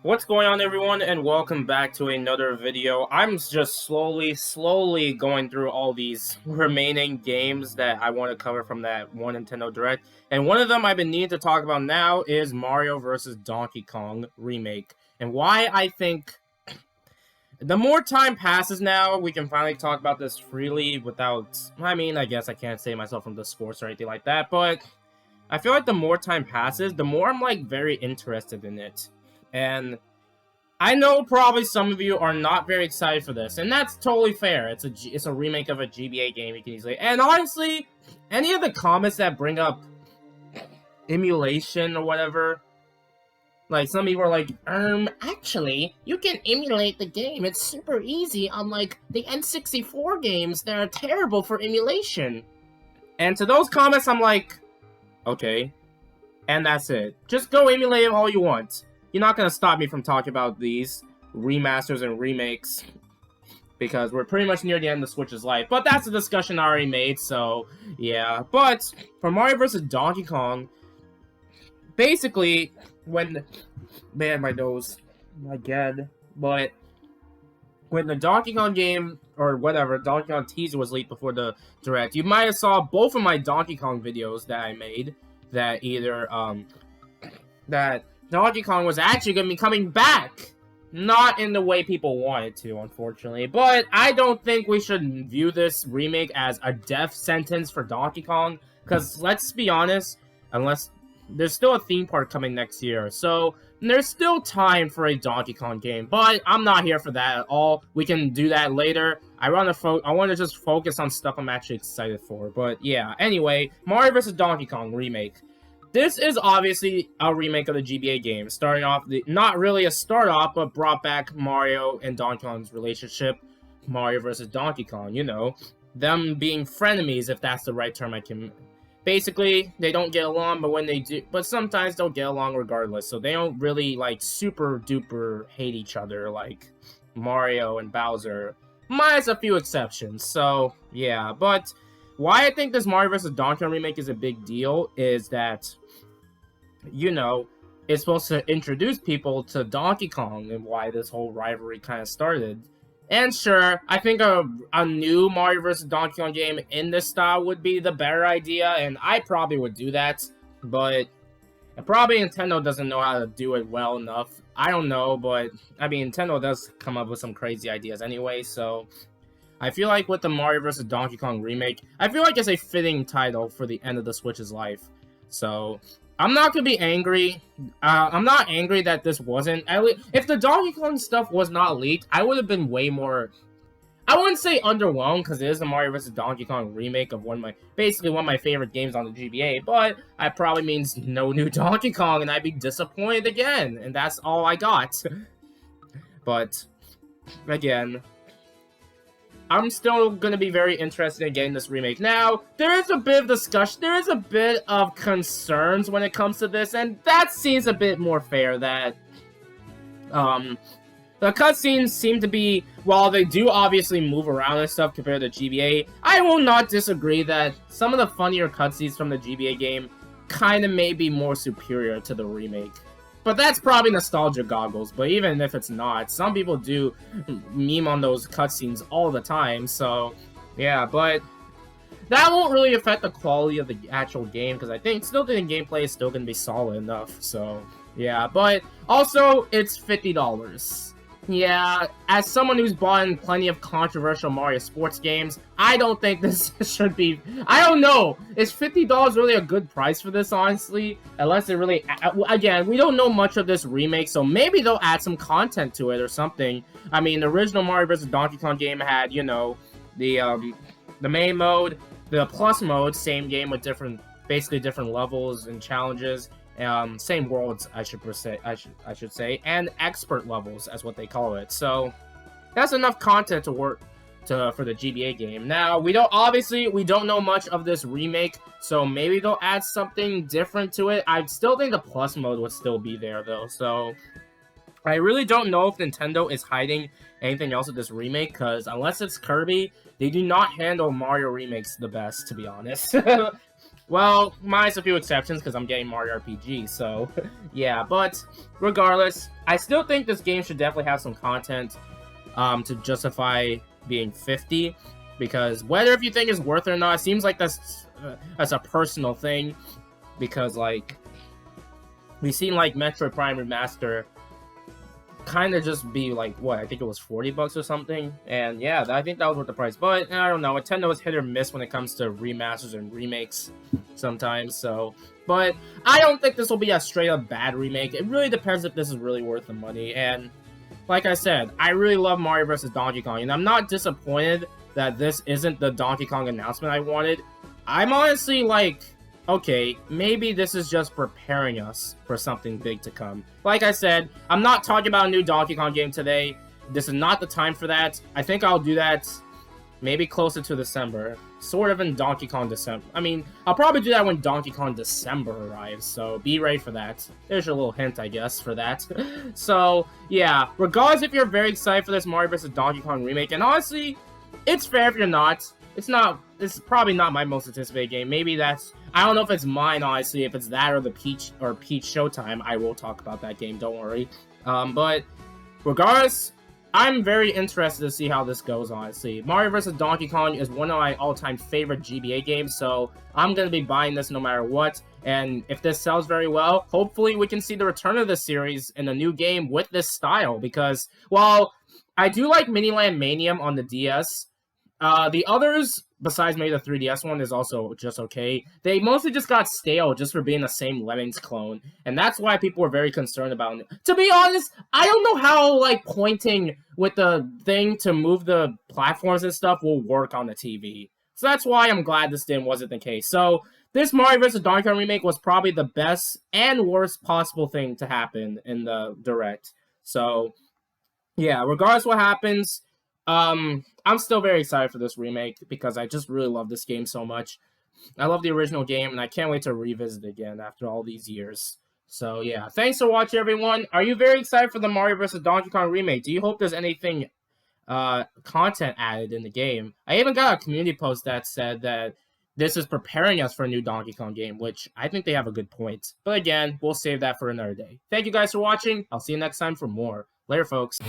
What's going on, everyone, and welcome back to another video. I'm just slowly going through all these remaining games that I want to cover from that one Nintendo Direct, and one of them I've been needing to talk about now is Mario vs. Donkey Kong Remake, and why I think the more time passes now, we can finally talk about this freely without, I guess I can't save myself from discourse or anything like that, but I feel like the more time passes, the more I'm, very interested in it. And I know probably some of you are not very excited for this, and that's totally fair. It's a remake of a GBA game, you can easily. And honestly, any of the comments that bring up emulation or whatever, like some people are like, actually, you can emulate the game. It's super easy, unlike the N64 games that are terrible for emulation. And to those comments, I'm like, okay, and that's it. Just go emulate it all you want. You're not going to stop me from talking about these remasters and remakes, because we're pretty much near the end of Switch's life. But that's a discussion I already made, so yeah. But for Mario vs. Donkey Kong, basically, when... Man, my nose. Again. But when the Donkey Kong game, or whatever, Donkey Kong teaser was leaked before the Direct, you might have saw both of my Donkey Kong videos that I made, that either, that Donkey Kong was actually going to be coming back. Not in the way people wanted to, unfortunately. But I don't think we should view this remake as a death sentence for Donkey Kong. Because, let's be honest, unless... There's still a theme park coming next year, so there's still time for a Donkey Kong game. But I'm not here for that at all. We can do that later. I want to just focus on stuff I'm actually excited for. But yeah, anyway, Mario vs. Donkey Kong Remake. This is obviously a remake of the GBA game, starting off, not really a start-off, but brought back Mario and Donkey Kong's relationship, Mario versus Donkey Kong, you know, them being frenemies, if that's the right term I can... Basically, they don't get along, but when they do, but sometimes they'll get along regardless, so they don't really, super-duper hate each other, like Mario and Bowser, minus a few exceptions, so, yeah, but... Why I think this Mario vs. Donkey Kong remake is a big deal is that, you know, it's supposed to introduce people to Donkey Kong and why this whole rivalry kind of started. And sure, I think a new Mario vs. Donkey Kong game in this style would be the better idea, and I probably would do that, but probably Nintendo doesn't know how to do it well enough. I don't know, but, I mean, Nintendo does come up with some crazy ideas anyway, so... I feel like with the Mario vs. Donkey Kong remake, I feel like it's a fitting title for the end of the Switch's life. So, I'm not gonna be angry. I'm not angry that this wasn't. If the Donkey Kong stuff was not leaked, I would have been way more... I wouldn't say underwhelmed, because it is the Mario vs. Donkey Kong remake of basically one of my favorite games on the GBA, but that probably means no new Donkey Kong, and I'd be disappointed again, and that's all I got. But, again... I'm still going to be very interested in getting this remake. Now, there is a bit of discussion, there is a bit of concerns when it comes to this, and that seems a bit more fair that, the cutscenes seem to be, while they do obviously move around and stuff compared to GBA, I will not disagree that some of the funnier cutscenes from the GBA game kind of may be more superior to the remake. But that's probably nostalgia goggles, but even if it's not, some people do meme on those cutscenes all the time, so, yeah, but that won't really affect the quality of the actual game, because I still think the gameplay is still going to be solid enough, so, yeah, but also, it's $50. Yeah, as someone who's bought in plenty of controversial Mario sports games, I don't think this should be... I don't know! Is $50 really a good price for this, honestly? Unless it really... Again, we don't know much of this remake, so maybe they'll add some content to it or something. I mean, the original Mario vs. Donkey Kong game had, you know, the main mode, the plus mode, same game with basically different levels and challenges. Same worlds, I should say, and expert levels, as what they call it. So that's enough content to work for the GBA game. Now, we don't know much of this remake, so maybe they'll add something different to it. I still think the plus mode would still be there, though. So I really don't know if Nintendo is hiding anything else with this remake, because unless it's Kirby, they do not handle Mario remakes the best, to be honest. Well, minus a few exceptions because I'm getting Mario RPG, so yeah. But regardless, I still think this game should definitely have some content to justify being 50. Because whether if you think it's worth it or not, it seems like that's a personal thing. Because like we've seen like Metroid Prime Remaster kind of just be like what I think it was $40 or something, and yeah, I think that was worth the price. But I don't know, Nintendo is hit or miss when it comes to remasters and remakes sometimes. So, but I don't think this will be a straight up bad remake. It really depends if this is really worth the money. And like I said, I really love Mario vs. Donkey Kong, and I'm not disappointed that this isn't the Donkey Kong announcement I wanted. I'm honestly like, okay, maybe this is just preparing us for something big to come. Like I said, I'm not talking about a new Donkey Kong game today. This is not the time for that. I think I'll do that maybe closer to December. Sort of in Donkey Kong December. I mean, I'll probably do that when Donkey Kong December arrives, so be ready for that. There's your little hint, I guess, for that. So, yeah, regardless if you're very excited for this Mario vs. Donkey Kong remake, and honestly, it's fair if you're not. It's probably not my most anticipated game. Maybe that's, I don't know if it's mine, honestly. If it's that or the Peach Showtime, I will talk about that game, don't worry. But regardless, I'm very interested to see how this goes, honestly. Mario vs. Donkey Kong is one of my all-time favorite GBA games, so I'm going to be buying this no matter what. And if this sells very well, hopefully we can see the return of this series in a new game with this style. Because, while I do like Miniland Manium on the DS, the others, besides maybe the 3DS one, is also just okay. They mostly just got stale just for being the same Lemmings clone, and that's why people were very concerned about it. To be honest, I don't know how, like, pointing with the thing to move the platforms and stuff will work on the TV. So that's why I'm glad this wasn't the case. So, this Mario vs. Donkey Kong remake was probably the best and worst possible thing to happen in the Direct. So, yeah, regardless what happens, I'm still very excited for this remake because I just really love this game so much. I love the original game, and I can't wait to revisit it again after all these years. So yeah, thanks for watching, everyone. Are you very excited for the Mario vs. Donkey Kong remake? Do you hope there's anything content added in the game? I even got a community post that said that this is preparing us for a new Donkey Kong game, which I think they have a good point. But again, we'll save that for another day. Thank you guys for watching. I'll see you next time for more. Later, folks.